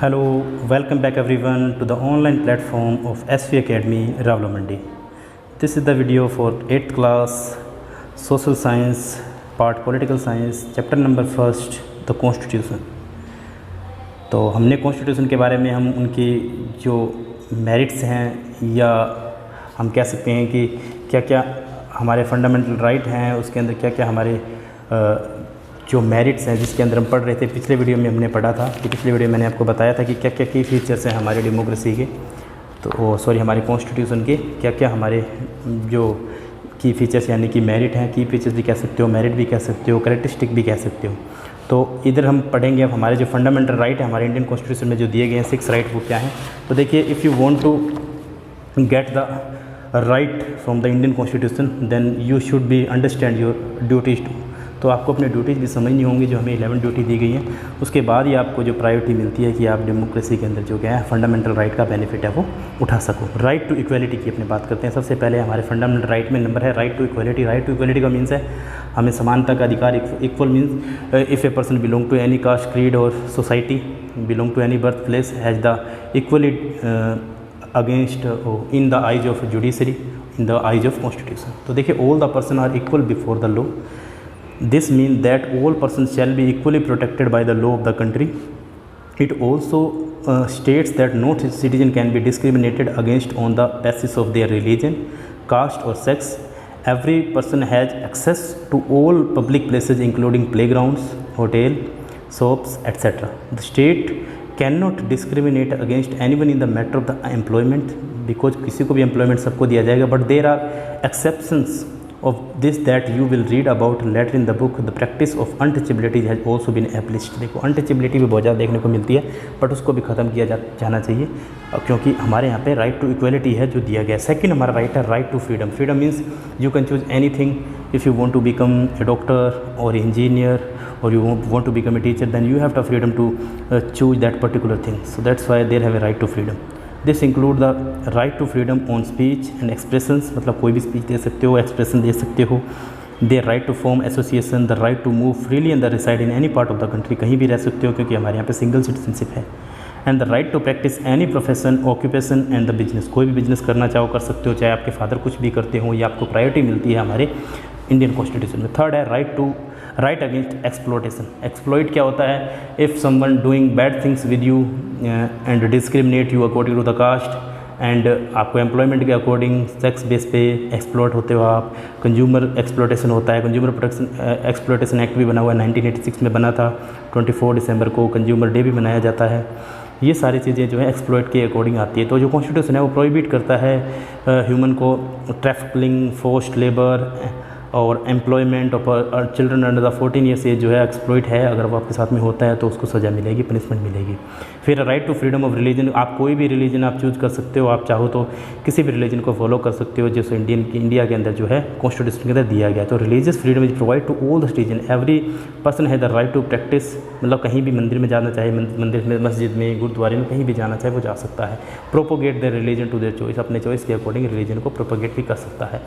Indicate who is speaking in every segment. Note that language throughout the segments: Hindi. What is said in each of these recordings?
Speaker 1: Hello, welcome back everyone to the online platform of SV Academy Ravlumandi. This is the video for 8th class Social Science Part Political Science Chapter number 1st The Constitution. तो हमने कॉन्स्टिट्यूशन के बारे में हम उनकी जो मेरिट्स हैं या हम कह सकते हैं कि क्या क्या हमारे फंडामेंटल राइट हैं, उसके अंदर क्या क्या हमारे जो मेरिट्स हैं जिसके अंदर हम पढ़ रहे थे। पिछले वीडियो में हमने पढ़ा था कि पिछले वीडियो में मैंने आपको बताया था कि क्या क्या की फीचर्स हैं हमारे डेमोक्रेसी के, तो सॉरी हमारे कॉन्स्टिट्यूशन के क्या क्या हमारे जो की फीचर्स यानी कि मेरिट हैं, की फीचर्स भी कह सकते हो, मेरिट भी कह सकते हो, कैरेक्टरिस्टिक भी कह सकते हो। तो इधर हम पढ़ेंगे अब हमारे जो फंडामेंटल राइट है हमारे इंडियन कॉन्स्टिट्यूशन में जो दिए गए हैं 6 राइट वो क्या हैं। तो देखिए, if you want to get the right from the Indian constitution then you should be understand your duties too. तो आपको अपने ड्यूटीज़ भी समझनी होंगी जो हमें 11 ड्यूटी दी गई हैं, उसके बाद ही आपको जो प्रायोरिटी मिलती है कि आप डेमोक्रेसी के अंदर जो क्या है फंडामेंटल राइट का बेनिफिट है वो उठा सको। राइट टू इक्वलिटी की अपनी बात करते हैं। सबसे पहले हमारे फंडामेंटल राइट में नंबर है right to equality. Right to equality का मीन्स है हमें समानता का अधिकार। Equal means if a person belong to any caste, creed और society, belong to any birth place, has the equally against in the eyes of judiciary, in the eyes of constitution. तो देखिए, all the person are equal before the law. This means that all persons shall be equally protected by the law of the country. It also states that no citizen can be discriminated against on the basis of their religion, caste or sex. Every person has access to all public places including playgrounds, hotel, shops, etc. The state cannot discriminate against anyone in the matter of the employment, because किसी को भी employment सबको दिया जाएगा, but there are exceptions of this that you will read about later in the book. The practice of untouchability has also been abolished. देखो, अनटचेबिलिटी भी बहुत ज़्यादा देखने को मिलती है, बट उसको भी ख़त्म किया जाना चाहिए, क्योंकि हमारे यहाँ पे राइट टू इक्वलिटी है जो दिया गया है। सेकंड हमारा राइट है right to freedom. Freedom means you can choose anything. If you want to become a doctor और engineer or you want to become a teacher, then you have the freedom to choose that particular thing. So that's why they have a right to freedom. This include the right to freedom on speech and expressions, मतलब कोई भी स्पीच दे सकते हो, एक्सप्रेशन दे सकते हो। Their right to form association, the right to move freely and the reside in any part of the country, कहीं भी रह सकते हो क्योंकि हमारे यहाँ पे सिंगल सिटीजनशिप है। And the right to practice any profession, occupation and the business, कोई भी बिजनेस करना चाहो कर सकते हो, चाहे आपके फादर कुछ भी करते हो, ये आपको प्रायोरिटी मिलती है हमारे इंडियन कॉन्स्टिट्यूशन में। थर्ड है राइट अगेंस्ट एक्सप्लोटेशन। एक्सप्लॉइट क्या होता है? If someone doing bad things with you and discriminate you according to the caste and आपको एम्प्लॉयमेंट के अकॉर्डिंग सेक्स बेस पे एक्सप्लॉट होते हो आप। कंज्यूमर एक्सप्लोटेशन होता है। कंज्यूमर प्रोटेक्शन एक्सप्लोटेशन एक्ट भी बना हुआ है, 1986 में बना था। 24 दिसंबर को कंज्यूमर डे भी मनाया जाता है। ये सारी चीज़ें जो है एक्सप्लॉइट के अकॉर्डिंग आती है। तो जो कॉन्स्टिट्यूशन है वो प्रोहिबिट करता है ह्यूमन को ट्रैफिकिंग, फोर्स्ड लेबर और एम्प्लॉयमेंट और children under the 14 years age जो है एक्सप्लॉइट है, अगर वो आपके साथ में होता है तो उसको सज़ा मिलेगी, पनिशमेंट मिलेगी। फिर right to freedom of religion. आप कोई भी रिलीजन आप चूज़ कर सकते हो, आप चाहो तो किसी भी रिलीजन को फॉलो कर सकते हो, जैसे इंडिया के अंदर जो है कॉन्स्टिट्यूशन के अंदर दिया गया। तो religious freedom is provide to all the citizen. Every person है द राइट टू प्रैक्टिस, मतलब कहीं भी मंदिर में जाना चाहे, मंदिर में, मस्जिद में, गुरुद्वारे में, कहीं भी जाना चाहे वो जा सकता है। Propagate the religion to their choice, अपने चॉइस के अकॉर्डिंग रिलीजन को प्रोपोगेट भी कर सकता है।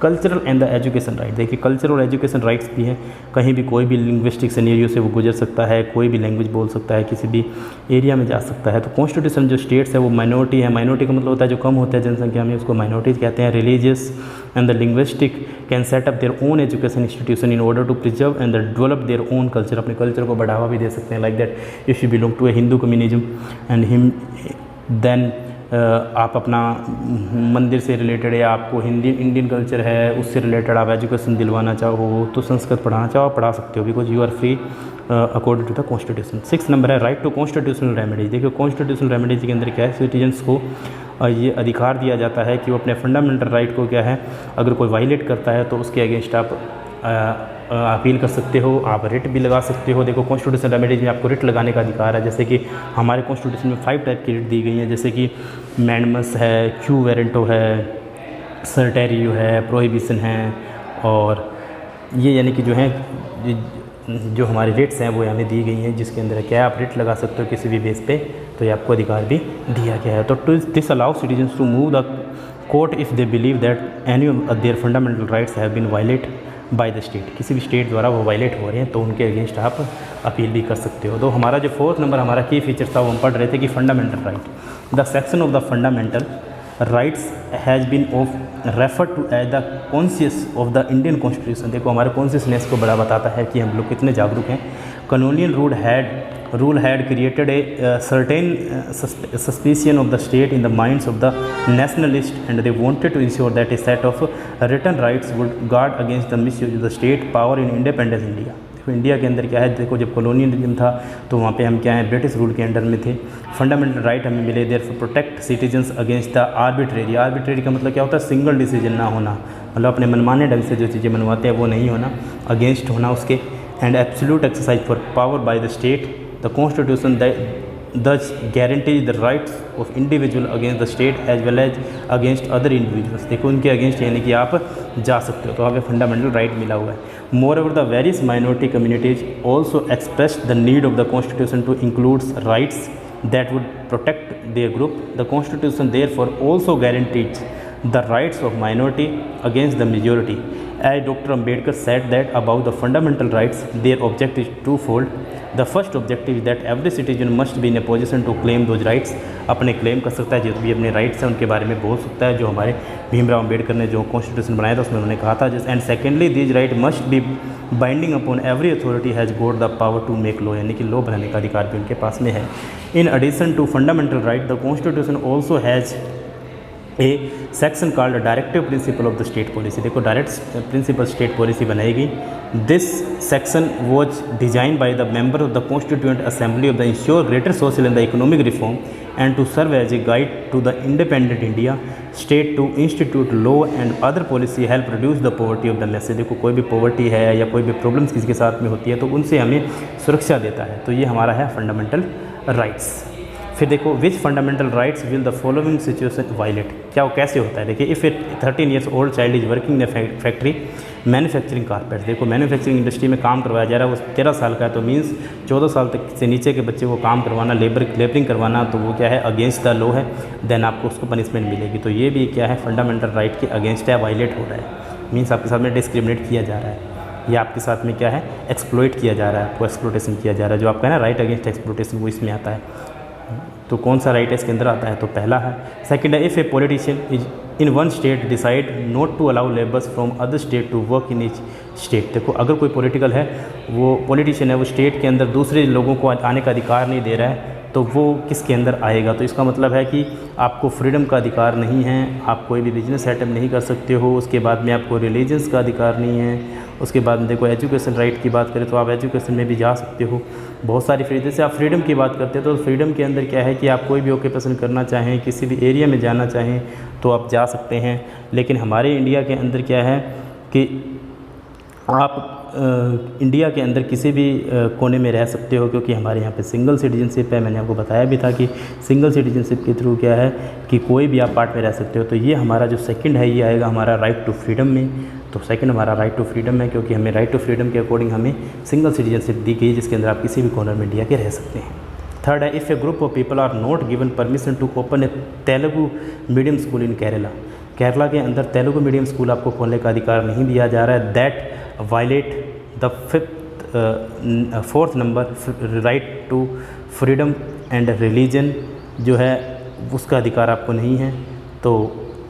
Speaker 1: Cultural and the education right. देखिए, कल्चरल और एजुकेशन राइट्स भी हैं। कहीं भी कोई भी लिंग्विस्टिक सिनेरियो से वो गुजर सकता है, कोई भी लैंग्वेज बोल सकता है, किसी भी एरिया में जा सकता है। तो कॉन्स्टिट्यूशन जो स्टेट्स है वो माइनॉरिटी है। माइनॉरिटी का मतलब होता है जो कम होता है जनसंख्या में, उसको माइनॉरिटीज़ कहते हैं। Religious and the linguistic can set up their own education institution in order to preserve and develop their own culture. अपने कल्चर को बढ़ावा भी दे सकते हैं। Like that if you belong to a Hindu communism and him then आप अपना मंदिर से रिलेटेड या आपको इंडियन कल्चर है उससे रिलेटेड आप एजुकेशन दिलवाना चाहो तो संस्कृत पढ़ाना चाहो आप पढ़ा सकते हो, because you are free according to the constitution. 6 number है राइट टू कॉन्स्टिट्यूशनल रेमेडीज। देखिए, कॉन्स्टिट्यूशनल रेमेडीज के अंदर क्या है, सिटीजन्स को ये अधिकार दिया जाता है कि वो अपने फंडामेंटल राइट को क्या है, अगर कोई वायलेट करता है तो उसके अगेंस्ट आप अपील कर सकते हो, आप रिट भी लगा सकते हो। देखो, कॉन्स्टिट्यूशन रेमेडीज में आपको रिट लगाने का अधिकार है। जैसे कि हमारे कॉन्स्टिट्यूशन में 5 टाइप की रिट दी गई हैं, जैसे कि मैंडमस है, क्यू वेरेंटो है, सर्टेरियो है, प्रोहिबिशन है, और ये यानी कि जो है जो हमारी रिट्स हैं वो हमें दी गई हैं, जिसके अंदर क्या आप रिट लगा सकते हो किसी भी बेस पे, तो ये आपको अधिकार भी दिया गया है। तो this allow citizens to move the court if they believe that any of their fundamental rights have been violate by the state, किसी भी स्टेट द्वारा वो वायलेट हो रहे हैं तो उनके अगेंस्ट आप अपील भी कर सकते हो। तो हमारा जो 4th नंबर हमारा की फीचर था वो हम पढ़ रहे थे कि fundamental right, the section of the fundamental rights has been of refer to as the conscious of the Indian constitution. देखो हमारे कॉन्शियसनेस को बड़ा बताता है कि हम लोग कितने जागरूक हैं। Colonial rule had created a certain suspicion of the state in the minds of the nationalist and they wanted to ensure that a set of return rights would guard against the misuse of the state power in independence India. देखो इंडिया के अंदर क्या है, देखो जब कॉलोनियलिज्म था तो वहाँ पे हम क्या है, ब्रिटिश रूल के अंडर में थे। फंडामेंटल राइट हमें मिले therefore protect citizens against the arbitrary. Arbitrary का मतलब क्या होता है, सिंगल डिसीजन ना होना, मतलब अपने मनमाने ढंग से जो चीज़ें मनवाते हैं वो नहीं होना, अगेंस्ट होना उसके। And absolute exercise for power bye the state, the constitution thus guarantees the rights of individual against the state as well as against other individuals। देखो उनके अगेंस्ट यानी कि आप जा सकते हो, तो हमें फंडामेंटल राइट मिला हुआ है। Moreover the various minority communities also express the need of the constitution to includes rights that would protect their group. The constitution therefore also guarantees the rights of minority against the majority। As Dr. Ambedkar said that about the fundamental rights, their objective is twofold। The first objective is that every citizen must be in a position to claim those rights। अपने क्लेम कर सकता है, जो भी अपने राइट्स हैं उनके बारे में बोल सकता है, जो हमारे भीमराव अम्बेडकर ने जो कॉन्स्टिट्यूशन बनाया था उसमें उन्होंने कहा था। And secondly these right must be binding upon every authority has got the power to make law, यानी कि लॉ बनाने का अधिकार भी उनके पास में है। In addition to fundamental right the constitution also has a section called directive principle of the state policy. देखो डायरेक्ट प्रिंसिपल स्टेट पॉलिसी बनाएगी। This section was design by the member of the constituent assembly of the ensure greater social and the economic reform and to serve as a guide to the independent India state to institute law and other policy help reduce the poverty of the message. देखो कोई भी पॉवर्टी है या कोई भी प्रॉब्लम्स किसी के साथ में होती है तो उनसे हमें सुरक्षा देता है। तो ये हमारा है फंडामेंटल राइट्स। फिर देखो which fundamental rights will the following situation violate. क्या वो कैसे होता है, देखिए if a 13 years old child is working in factory manufacturing carpet. देखो मैन्युफैक्चरिंग इंडस्ट्री में काम करवाया जा रहा है, वो 13 साल का है, तो मीन्स 14 साल तक से नीचे के बच्चे को काम करवाना, लेबरिंग करवाना, तो वो क्या है, अगेंस्ट द लॉ है, देन आपको उसको पनिशमेंट मिलेगी। तो ये भी क्या है, फंडामेंटल राइट के अगेंस्ट है, वायलेट हो रहा है, मीन्स आपके साथ में डिस्क्रिमिनेट किया जा रहा है, या आपके साथ में क्या है, एक्सप्लॉइट किया जा रहा है, आपको एक्सप्लोटेशन किया जा रहा है। जो आपका है ना राइट अगेंस्ट एक्सप्लोटेशन, वो इसमें आता है। तो कौन सा राइट है इसके अंदर आता है, तो पहला है। सेकंड है if a politician is in one state decide not to allow labours from other state to work in each state. देखो अगर कोई पॉलिटिकल है, वो पॉलिटिशियन है, वो स्टेट के अंदर दूसरे लोगों को आने का अधिकार नहीं दे रहा है, तो वो किसके अंदर आएगा। तो इसका मतलब है कि आपको फ्रीडम का अधिकार नहीं है, आप कोई भी बिजनेस सेटअप नहीं कर सकते हो, उसके बाद में आपको रिलीजन्स का अधिकार नहीं है, उसके बाद में देखो एजुकेशन राइट की बात करें तो आप एजुकेशन में भी जा सकते हो। बहुत सारी फ्रीडम, जैसे आप फ्रीडम की बात करते हो तो फ्रीडम के अंदर क्या है कि आप कोई भी ऑक्यूपेशन करना चाहें, किसी भी एरिया में जाना चाहें तो आप जा सकते हैं। लेकिन हमारे इंडिया के अंदर क्या है कि आप इंडिया के अंदर किसी भी कोने में रह सकते हो, क्योंकि हमारे यहाँ पे सिंगल सिटीजनशिप है। मैंने आपको बताया भी था कि सिंगल सिटीजनशिप के थ्रू क्या है कि कोई भी आप पार्ट में रह सकते हो। तो ये हमारा जो सेकंड है ये आएगा हमारा राइट टू फ्रीडम में। तो सेकंड हमारा राइट टू फ्रीडम है, क्योंकि हमें राइट टू फ्रीडम के अकॉर्डिंग हमें सिंगल सिटीजनशिप दी गई, जिसके अंदर आप किसी भी कॉर्नर में इंडिया के रह सकते हैं। थर्ड है if a group of people are not given permission to open a Telugu medium school in Kerala. Kerala के अंदर तेलुगु मीडियम स्कूल आपको खोलने का अधिकार नहीं दिया जा रहा है। That violate the fourth number right to freedom and religion जो है उसका अधिकार आपको नहीं है, तो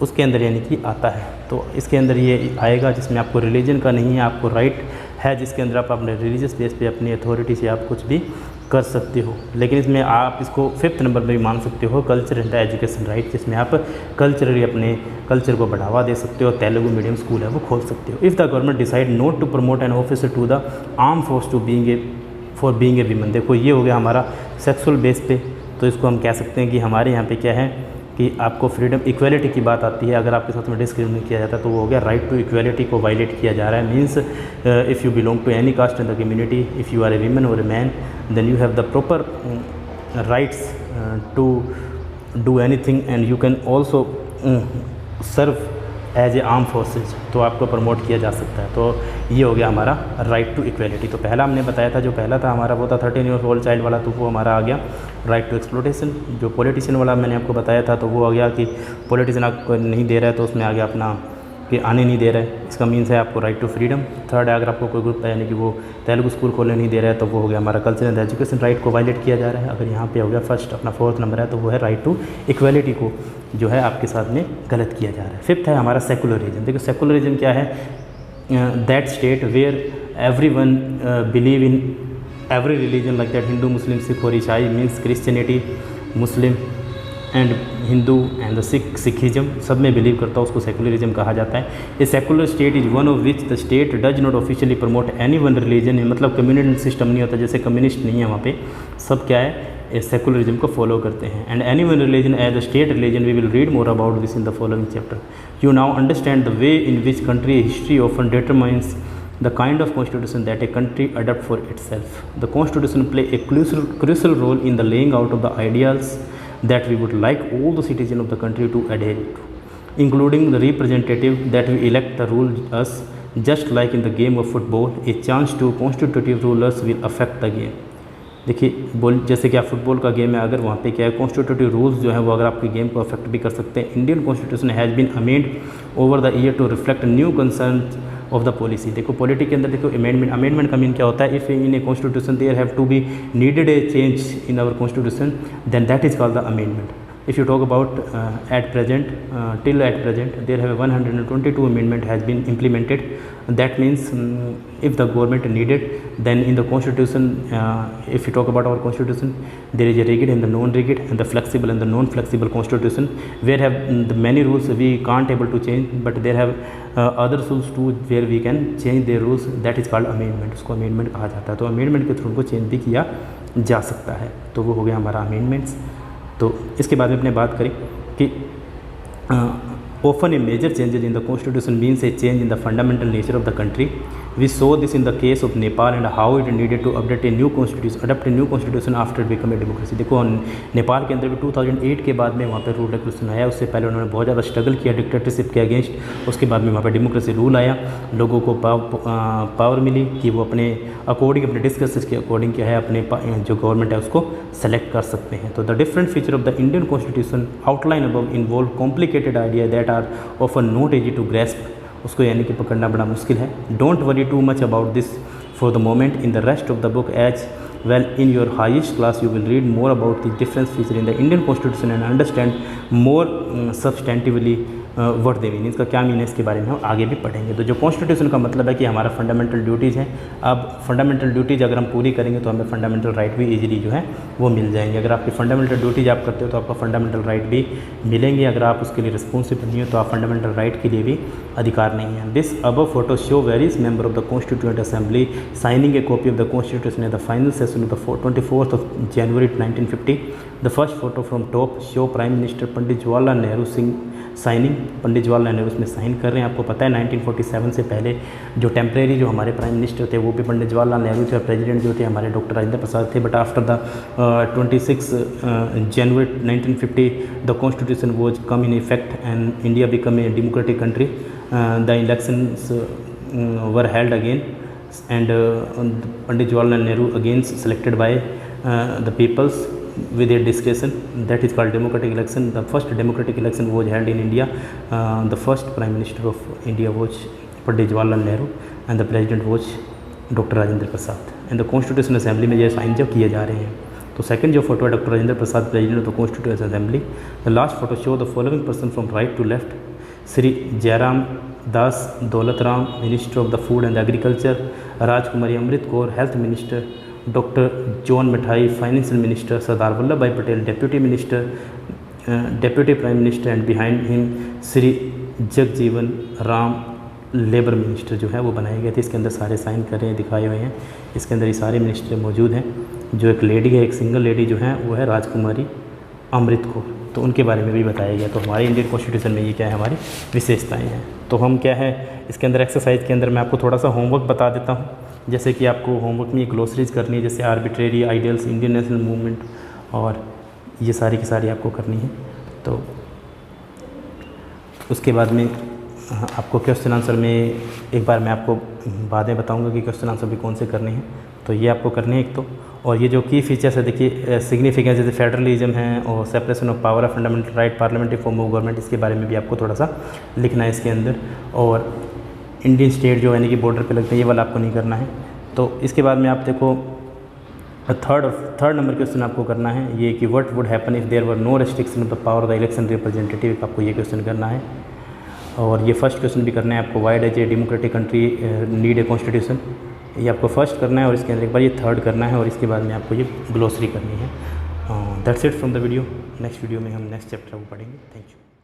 Speaker 1: उसके अंदर यानी कि आता है। तो इसके अंदर ये आएगा जिसमें आपको रिलीजन का नहीं है, आपको राइट है जिसके अंदर आप अपने रिलीजियस बेस पे अपनी अथॉरिटी से आप कुछ भी कर सकते हो। लेकिन इसमें आप इसको 5th नंबर में भी मान सकते हो, कल्चर एंड एजुकेशन राइट, जिसमें आप कल्चरली अपने कल्चर को बढ़ावा दे सकते हो, तेलुगु मीडियम स्कूल है वो खोल सकते हो। If the government decide not to promote an officer to the arm force to for being a women. देखो ये हो गया हमारा सेक्सुअल बेस पे, तो इसको हम कह सकते हैं कि हमारे यहाँ पे क्या है कि आपको फ्रीडम इक्वलिटी की बात आती है। अगर आपके साथ में डिस्क्रिमिनेट किया जाता है तो वो हो गया राइट टू इक्वलिटी को वायलेट किया जा रहा है। Means if you belong to any caste in the community, if you are a women और a man, then you have the proper rights to do anything and you can also serve as a arm forces, तो आपको प्रमोट किया जा सकता है। तो ये हो गया हमारा राइट टू इक्वलिटी। तो पहला हमने बताया था, जो पहला था हमारा वो था 13 ईयर्स ओल्ड चाइल्ड वाला, तो वो हमारा आ गया राइट टू एक्सप्लोटेशन। जो पॉलिटिशियन वाला मैंने आपको बताया था तो वो आ गया कि पॉलिटिशियन आपको नहीं दे रहा है, तो उसमें आ गया अपना कि आने नहीं दे रहा है, इसका मीन्स है आपको राइट टू फ्रीडम। थर्ड है अगर आपको कोई ग्रुप है यानी कि वो तेलुगु स्कूल खोलने नहीं दे रहा है तो वो हो गया हमारा कल्चर एंड एजुकेशन राइट को वायलेट किया जा रहा है। अगर यहाँ पे हो गया फर्स्ट अपना फोर्थ नंबर है तो वो है राइट टू इक्वलिटी को जो है आपके साथ में गलत किया जा रहा है। फिफ्थ है हमारा सेकुलरिज्म। देखो सेकुलरिज्म क्या है, that state where everyone believe in every religion like that Hindu Muslim Sikh और ईसाई means Christianity Muslim and Hindu and the Sikhism सब में बिलीव करता है, उसको सेकुलरिज्म कहा जाता है। A secular state is one of which the state does not officially promote any one religion, मतलब कम्युनल सिस्टम नहीं होता, जैसे कम्युनिस्ट नहीं है वहाँ पे, सब क्या है सेकुलरिज्म को फॉलो करते हैं। And any one religion as a state religion we will read more about this in the following chapter. You now understand the way in which country history often determines the kind of constitution that a country adopt for itself. The constitution play a crucial role in the laying out of the ideals that we would like all the citizens of the country to adhere to, including the representative that we elect to rule us. Just like in the game of football, a chance to constitutive rulers will affect the game. देखिए जैसे कि आप फुटबॉल का गेम है, अगर वहाँ पे क्या है कॉन्स्टिट्यूटिव रूल्स जो है वो अगर आपके गेम को अफेक्ट भी कर सकते हैं। Indian constitution has been amend over the year to reflect new concern of the policy. देखो पॉलिटी के अंदर देखो अमेंडमेंट का मीन क्या होता है, if in a constitution there have to be needed a change in our constitution then that is called the amendment. If you talk about at present, till at present, there have 122 amendment has been implemented. That means if the government needed, then in the constitution, if you talk about our constitution, there is a rigid and the non-rigid and the flexible and the non-flexible constitution. Where have the many rules we can't able to change, but there have other rules too where we can change their rules. That is called amendment. उसको amendment कहा जाता है। तो amendment के थ्रू उनको चेंज भी किया जा सकता है। तो वो हो गया हमारा amendments। तो इसके बाद में अपने बात करें कि often a major changes in the constitution means a change in the fundamental nature of the country. We saw this in the case of Nepal and how it needed to adopt a new constitution after it became a democracy. देखो नेपाल के अंदर भी 2008 के बाद में वहाँ पे रूल रेगुलेशन आया, उससे पहले उन्होंने बहुत ज़्यादा स्ट्रगल किया डिक्टेटरशिप के अगेंस्ट, उसके बाद में वहाँ पे डेमोक्रेसी रूल आया, लोगों को पावर मिली कि वो अपने अकॉर्डिंग अपने डिस्कसेस के अकॉर्डिंग क्या है अपने जो गवर्नमेंट है उसको सेलेक्ट कर सकते हैं। तो the different feature of the Indian constitution outline above involve complicated idea that are often not easy to grasp, उसको यानी कि पकड़ना बड़ा मुश्किल है। Don't worry too much about this for the moment, in the rest of the book as well in your highest class you will read more about the difference feature in the Indian constitution and understand more substantively what they mean, इसका क्या मीन है इसके बारे में हम आगे भी पढ़ेंगे। तो जो कॉन्स्टिट्यूशन का मतलब है कि हमारा फंडामेंटल ड्यूटीज़ हैं, अब फंडामेंटल ड्यूटीज़ अगर हम पूरी करेंगे तो हमें फंडामेंटल राइट भी इजीली जो है वो मिल जाएंगे। अगर आपकी फंडामेंटल ड्यूटीज़ आप करते हो तो आपका फंडामेंटल राइट भी मिलेंगे, अगर आप उसके लिए रिस्पॉन्सिबल नहीं हो तो आप फंडामेंटल राइट के लिए भी अधिकार नहीं है। This above photo show various member of the constituent assembly signing a copy of the constitution at the final session of the 24th of January 1950। The first photo from top show prime minister Pandit Jawaharlal Nehru Singh signing, Pandit Jawaharlal Nehru उसमें साइन कर रहे हैं। आपको पता है 1947 से पहले जो टेम्परेरी जो हमारे प्राइम मिनिस्टर थे वो भी पंडित जवाहरलाल नेहरू थे और प्रेसिडेंट जो थे हमारे डॉक्टर राजेंद्र प्रसाद थे। But after the 26 January 1950 the constitution was come in effect and India become a democratic country. The elections were held again and Pandit Jawaharlal Nehru again selected by the peoples with their discretion, that is called democratic election. The first democratic election was held in India. The first prime minister of India was Pandit Jawaharlal Nehru and the president was Dr. Rajendra Prasad. And the Constitutional Assembly में ये साइन जब किए जा रहे हैं तो सेकंड जो फोटो है doctor Rajendra Prasad president of the constitution assembly. The last photo show the following person from right to left, Shri Jairam Das Daulatram minister of the food and agriculture, Rajkumari Amrit Kaur health minister, doctor John Matthai financial minister, Sardar Vallabh Bhai Patel deputy minister deputy prime minister and behind him Shri Jagjivan Ram labour minister जो है वो बनाए गए थे। इसके अंदर सारे साइन कर रहे हैं दिखाए हुए हैं, इसके अंदर ये सारे मिनिस्टर मौजूद हैं। जो एक लेडी है, एक सिंगल लेडी जो है वो है राजकुमारी अमृत कौर, तो उनके बारे में भी बताया गया। तो हमारे इंडियन कॉन्स्टिट्यूशन में ये क्या है हमारी विशेषताएं हैं। तो हम क्या है इसके अंदर एक्सरसाइज के अंदर मैं आपको थोड़ा सा होमवर्क बता देता हूँ, जैसे कि आपको होमवर्क में ये ग्लोसरीज करनी है, जैसे arbitrary ideals Indian national movement और ये सारी की सारी आपको करनी है। तो उसके बाद में आपको क्वेश्चन आंसर में एक बार मैं आपको बाद में बताऊंगा कि क्वेश्चन आंसर भी कौन से करने हैं। तो ये आपको करने हैं एक तो। और ये जो की फीचर्स है देखिए, सिग्निफिकेंस जैसे फेडरलिज्म है और separation of power of fundamental right, parliamentary form of government, इसके बारे में भी आपको थोड़ा सा लिखना है इसके अंदर। और इंडियन स्टेट जो यानी कि बॉर्डर पे लगते हैं, ये वाला आपको नहीं करना है। तो इसके बाद में आप देखो थर्ड नंबर क्वेश्चन आपको करना है ये कि what would happen if there were no restriction of the power of the election representative, आपको ये क्वेश्चन करना है। और ये फर्स्ट क्वेश्चन भी करना है आपको, why does a democratic country need a constitution, ये आपको फर्स्ट करना है। और इसके अंदर एक बार ये थर्ड करना है और इसके बाद में आपको ये ग्लोसरी करनी है। That's it from the video. Next video में हम नेक्स्ट चैप्टर को पढ़ेंगे। Thank you.